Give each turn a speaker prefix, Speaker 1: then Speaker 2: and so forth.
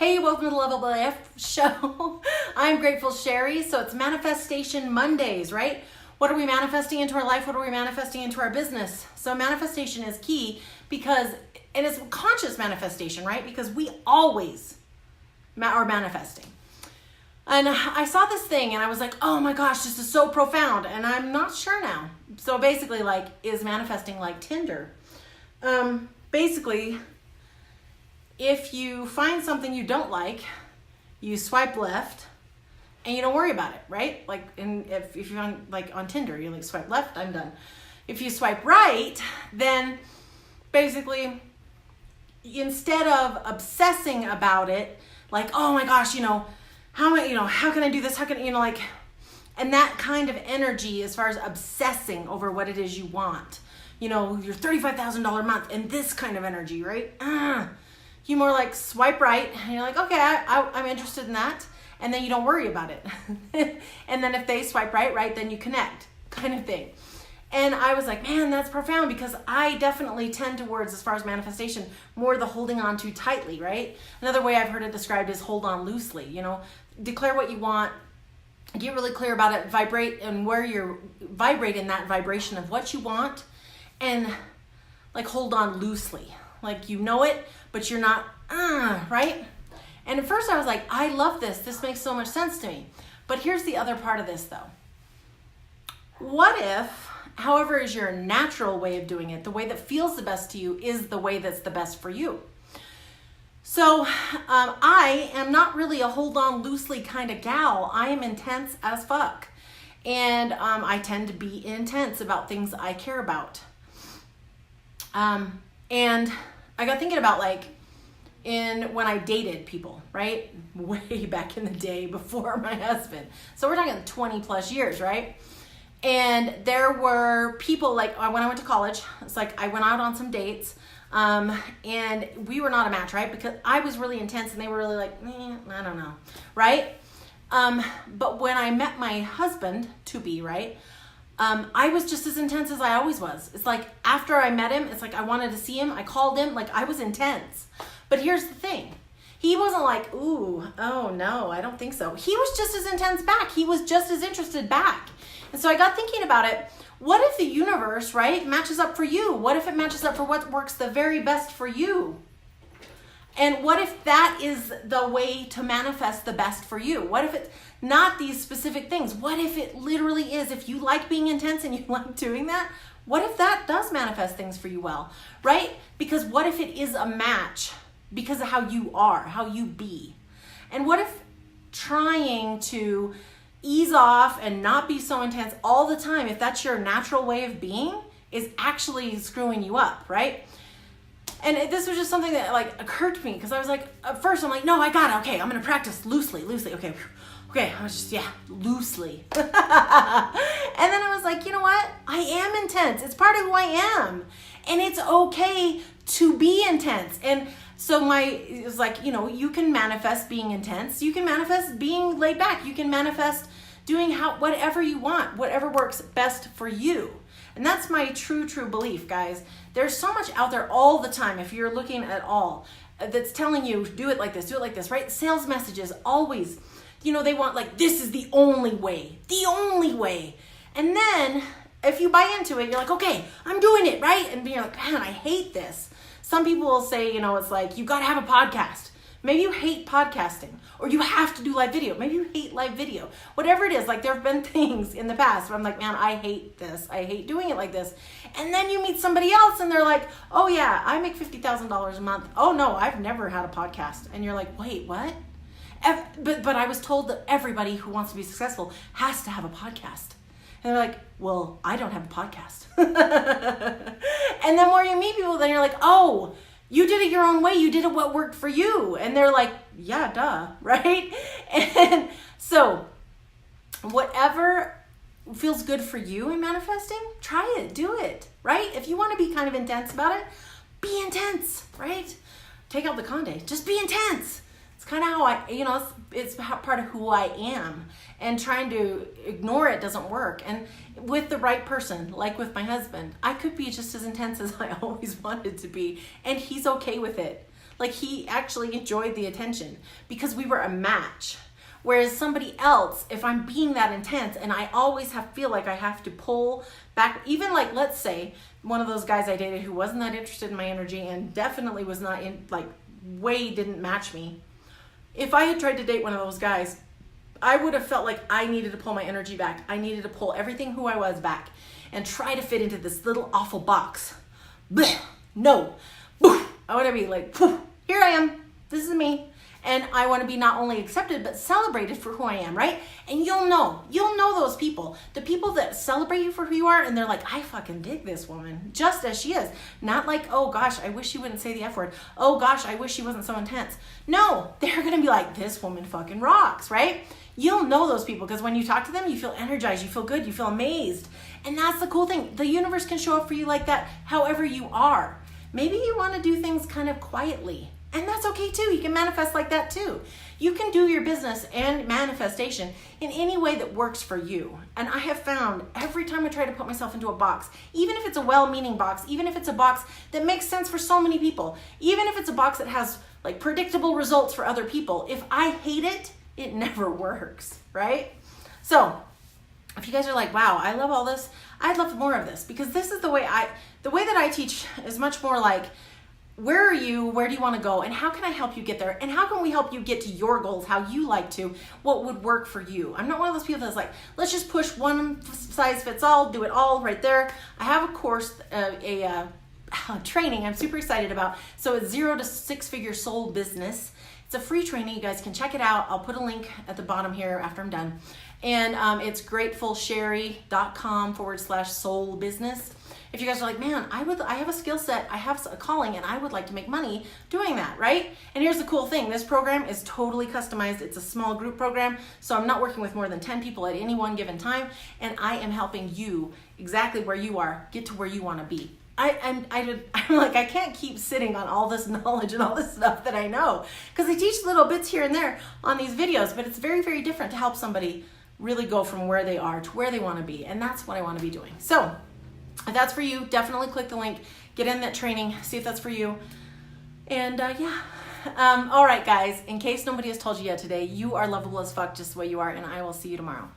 Speaker 1: Hey, welcome to the Loveable AF show. I'm Grateful Sherry. So it's Manifestation Mondays, right? What are we manifesting into our life? What are we manifesting into our business? So manifestation is key because, and it's conscious manifestation, right? Because we always are manifesting. And I saw this thing and I was like, oh my gosh, this is so profound. And I'm not sure now. So basically, like, is manifesting like Tinder? Basically, if you find something you don't like, you swipe left and you don't worry about it, right? Like, if you're on, like, on Tinder, you like swipe left, I'm done. If you swipe right, then basically, instead of obsessing about it, like, oh my gosh, how can I do this? How can, like, and that kind of energy as far as obsessing over what it is you want, your $35,000 a month and this kind of energy, right? You more like swipe right and you're like, okay, I'm interested in that. And then you don't worry about it. And then if they swipe right, then you connect, kind of thing. And I was like, man, that's profound, because I definitely tend towards, as far as manifestation, more the holding on too tightly, right? Another way I've heard it described is hold on loosely, declare what you want, get really clear about it, vibrate, and where you're vibrate in that vibration of what you want, and like hold on loosely. Like, you know it, but you're not, right? And at first I was like, I love this. This makes so much sense to me. But here's the other part of this, though. What if, however is your natural way of doing it, the way that feels the best to you is the way that's the best for you? So I am not really a hold on loosely kind of gal. I am intense as fuck. And I tend to be intense about things I care about. And I got thinking about, like, when I dated people, right? Way back in the day before my husband. So we're talking 20 plus years, right? And there were people, like, when I went to college, it's like I went out on some dates, and we were not a match, right? Because I was really intense and they were really like, I don't know, right? But when I met my husband, to be, right? I was just as intense as I always was. It's like after I met him, it's like I wanted to see him. I called him, like, I was intense. But here's the thing. He wasn't like, ooh, oh no, I don't think so. He was just as intense back. He was just as interested back. And so I got thinking about it. What if the universe, right, matches up for you? What if it matches up for what works the very best for you? And what if that is the way to manifest the best for you? What if it's not these specific things? What if it literally is, if you like being intense and you like doing that, what if that does manifest things for you well, right? Because what if it is a match because of how you are, how you be? And what if trying to ease off and not be so intense all the time, if that's your natural way of being, is actually screwing you up, right? And this was just something that, like, occurred to me, because I was like, at first I'm like, no, I got it. Okay, I'm going to practice loosely. Okay, I was just, loosely. And then I was like, you know what? I am intense. It's part of who I am. And it's okay to be intense. And so it was like, you can manifest being intense. You can manifest being laid back. You can manifest doing whatever you want, whatever works best for you. And that's my true belief, guys. There's so much out there all the time, if you're looking at all, that's telling you, do it like this, right? Sales messages always, they want, like, this is the only way. And then if you buy into it, you're like, okay, I'm doing it, right? And you're like, man, I hate this. Some people will say, it's like, you got to have a podcast. Maybe you hate podcasting, or you have to do live video. Maybe you hate live video. Whatever it is, like, there have been things in the past where I'm like, man, I hate this. I hate doing it like this. And then you meet somebody else and they're like, oh yeah, I make $50,000 a month. Oh no, I've never had a podcast. And you're like, wait, what? But I was told that everybody who wants to be successful has to have a podcast. And they're like, well, I don't have a podcast. And then when you meet people, then you're like, oh, you did it your own way. You did it what worked for you. And they're like, yeah, duh, right? And so whatever feels good for you in manifesting, try it, do it, right? If you want to be kind of intense about it, be intense, right? Take out the Conde, just be intense. It's kind of how it's part of who I am. And trying to ignore it doesn't work. And with the right person, like with my husband, I could be just as intense as I always wanted to be. And he's okay with it. Like he actually enjoyed the attention because we were a match. Whereas somebody else, if I'm being that intense and I always feel like I have to pull back, even like, let's say one of those guys I dated who wasn't that interested in my energy and definitely was not in, like way didn't match me. If I had tried to date one of those guys, I would have felt like I needed to pull my energy back. I needed to pull everything who I was back and try to fit into this little awful box. Blech, no. Boof. I want to be like, poof, here I am. This is me. And I want to be not only accepted, but celebrated for who I am, right? And you'll know those people. The people that celebrate you for who you are, and they're like, I fucking dig this woman, just as she is. Not like, oh gosh, I wish she wouldn't say the F word. Oh gosh, I wish she wasn't so intense. No, they're going to be like, this woman fucking rocks, right? You'll know those people because when you talk to them, you feel energized, you feel good, you feel amazed. And that's the cool thing. The universe can show up for you like that however you are. Maybe you want to do things kind of quietly. And that's okay too. You can manifest like that too. You can do your business and manifestation in any way that works for you. And I have found every time I try to put myself into a box, even if it's a well-meaning box, even if it's a box that makes sense for so many people, even if it's a box that has like predictable results for other people, if I hate it, it never works, right? So if you guys are like, wow, I love all this, I'd love more of this, because this is the way that I teach is much more like, where are you? Where do you want to go? And how can I help you get there? And how can we help you get to your goals, how you like to, what would work for you? I'm not one of those people that's like, let's just push one size fits all, do it all right there. I have a course, a training I'm super excited about. So it's 0 to 6 figure soul business. It's a free training. You guys can check it out. I'll put a link at the bottom here after I'm done. And it's gratefulsherry.com/soul business. If you guys are like, man, I have a skill set, I have a calling, and I would like to make money doing that, right? And here's the cool thing. This program is totally customized. It's a small group program, so I'm not working with more than 10 people at any one given time, and I am helping you exactly where you are get to where you want to be. I'm like, I can't keep sitting on all this knowledge and all this stuff that I know, because I teach little bits here and there on these videos, but it's very, very different to help somebody really go from where they are to where they want to be, and that's what I want to be doing. So if that's for you, definitely click the link, get in that training, see if that's for you. And yeah. All right, guys, in case nobody has told you yet today, you are lovable as fuck just the way you are, and I will see you tomorrow.